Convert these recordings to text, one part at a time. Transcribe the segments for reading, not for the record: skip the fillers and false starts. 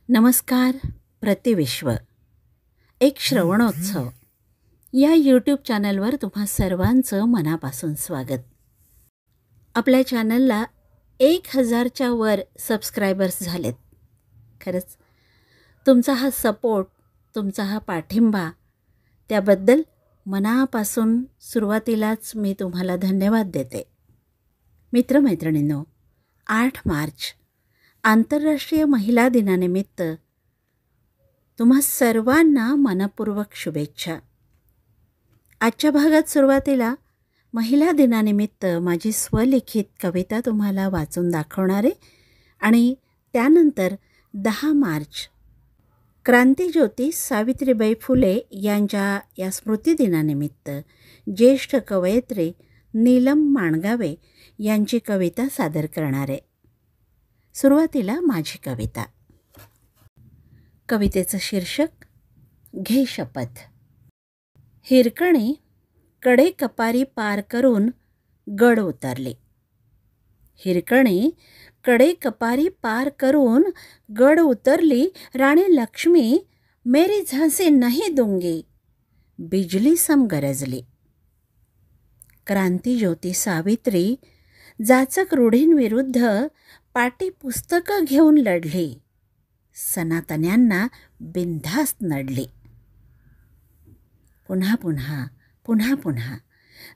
नमस्कार. प्रतिविश्व एक श्रवणोत्सव या यूट्यूब चॅनलवर तुम्हा सर्वांचं मनापासून स्वागत. आपल्या चॅनलला 1000च्या वर सबस्क्रायबर्स झालेत. खरंच तुमचा हा सपोर्ट, तुमचा हा पाठिंबा, त्याबद्दल मनापासून सुरुवातीलाच मी तुम्हाला धन्यवाद देते. मित्रमैत्रिणींनो, 8 मार्च आंतरराष्ट्रीय महिला दिनानिमित्त तुम्हा सर्वांना मनपूर्वक शुभेच्छा. आजच्या भागात सुरुवातीला महिला दिनानिमित्त माझी स्वलिखित कविता तुम्हाला वाचून दाखवणारे आणि त्यानंतर 10 मार्च क्रांतिज्योती सावित्रीबाई फुले यांच्या या स्मृतिदिनानिमित्त ज्येष्ठ कवयित्री नीलम माणगावे यांची कविता सादर करणारे. सुरुवातीला माझी कविता. कवितेचं शीर्षक घे शपथ. हिरकणी कडे कपारी पार करून गड उतरली. हिरकणी कडे कपारी पार करून गड उतरली. राणी लक्ष्मी मेरी झांसी नहीं दूंगी बिजली सम गरजली. क्रांतिज्योती सावित्री जाचक रूढींविरुद्ध पाटी पुस्तकं घेऊन लढली. सनातन्यांना बिनधास्त नडली. पुन्हा पुन्हा पुन्हा पुन्हा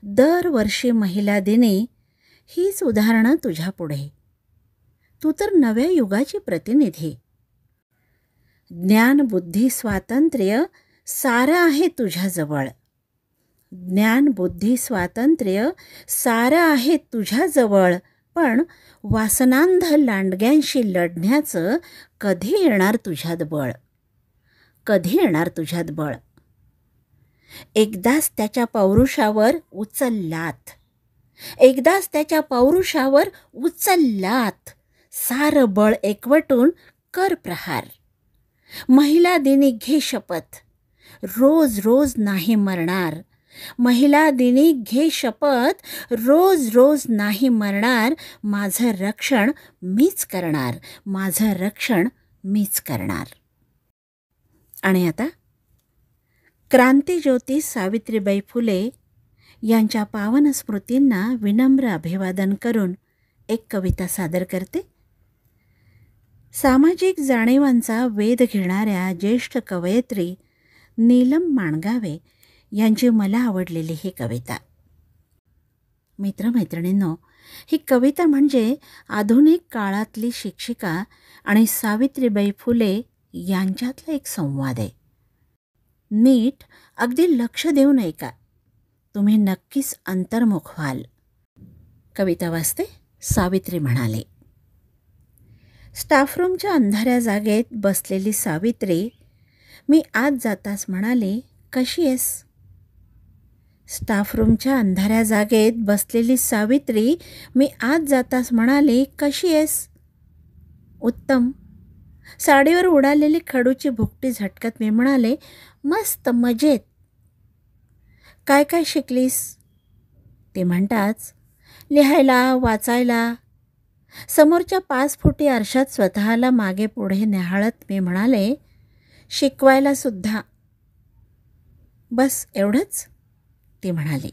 दरवर्षी महिला दिनी हीच उदाहरणं तुझ्यापुढे. तू तर नव्या युगाची प्रतिनिधी. ज्ञान बुद्धी स्वातंत्र्य सारं आहे तुझ्याजवळ. ज्ञान बुद्धी स्वातंत्र्य सारं आहे तुझ्याजवळ. पण वासनांध लांडग्यांशी लढण्याचं कधी येणार तुझ्यात बळ. कधी येणार तुझ्यात बळ. एकदाच त्याच्या पौरुषावर उचललात. एकदाच त्याच्या पौरुषावर उचललात. सारं बळ एकवटून कर प्रहार. महिला दिनी घे शपथ. रोज रोज नाही मरणार. महिला दिनी घे शपथ. रोज रोज नाही मरणार. माझं रक्षण मीच करणार. माझं रक्षण मीच करणार. आणि आता क्रांतिज्योती सावित्रीबाई फुले यांच्या पावन स्मृतींना विनम्र अभिवादन करून एक कविता सादर करते. सामाजिक जाणीवांचा वेध घेणाऱ्या ज्येष्ठ कवयित्री नीलम माणगावे यांची मला आवडलेली ही कविता. मित्रमैत्रिणींनो, ही कविता म्हणजे आधुनिक काळातली शिक्षिका आणि सावित्रीबाई फुले यांच्यातला एक संवाद आहे. नीट अगदी लक्ष देऊन ऐका. तुम्ही नक्कीच अंतर्मुख व्हाल. कविता वाचते. सावित्री म्हणाले. स्टाफरूमच्या अंधाऱ्या जागेत बसलेली सावित्री मी आत जाताच म्हणाले, कशी आहेस? स्टाफरूमच्या अंधाऱ्या जागेत बसलेली सावित्री मी आत जाताच म्हणाले, कशी आहेस? उत्तम. साडीवर उडालेली खडूची भुकटी झटकत मी म्हणाले, मस्त, मजेत. काय काय शिकलीस? ते म्हणताच लिहायला, वाचायला. समोरच्या 5 फुटी आरशात स्वतःला मागे पुढे न्याहाळत मी म्हणाले, शिकवायला सुद्धा. बस एवढंच? ती म्हणाली.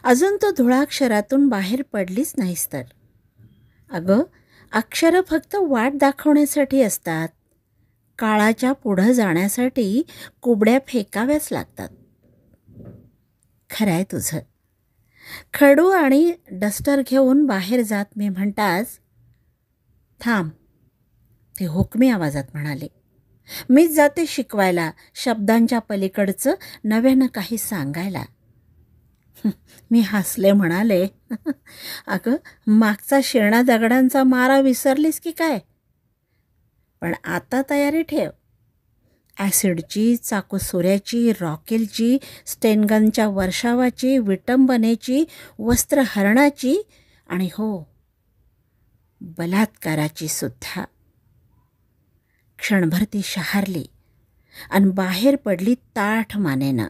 अजून तो धुळाक्षरातून बाहेर पडलीच नाहीस तर. अगं, अक्षरं फक्त वाट दाखवण्यासाठी असतात. काळाच्या पुढं जाण्यासाठी कुबड्या फेकाव्याच लागतात. खरं आहे तुझं. खडू आणि डस्टर घेऊन बाहेर जात मी म्हणताच थांब, ते हुकमी आवाजात म्हणाले. मीच जाते शिकवायला, शब्दांच्या पलीकडचं नव्यानं काही सांगायला. मी हसले म्हणाले, अगं, मागचा शिरणा दगडांचा मारा विसरलीस की काय? पण आता तयारी ठेव. ॲसिडची, चाकूसुऱ्याची, रॉकेलची, स्टेनगनच्या वर्षावाची, विटंबनेची, वस्त्रहरणाची आणि हो, बलात्काराची सुद्धा. क्षणभर ती शहारली आणि बाहेर पडली ताठ मानेनं.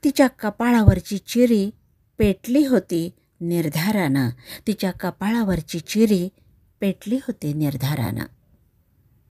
तिच्या कपाळावरची चिरी पेटली होती निर्धारानं. तिच्या कपाळावरची चिरी पेटली होती निर्धारानं.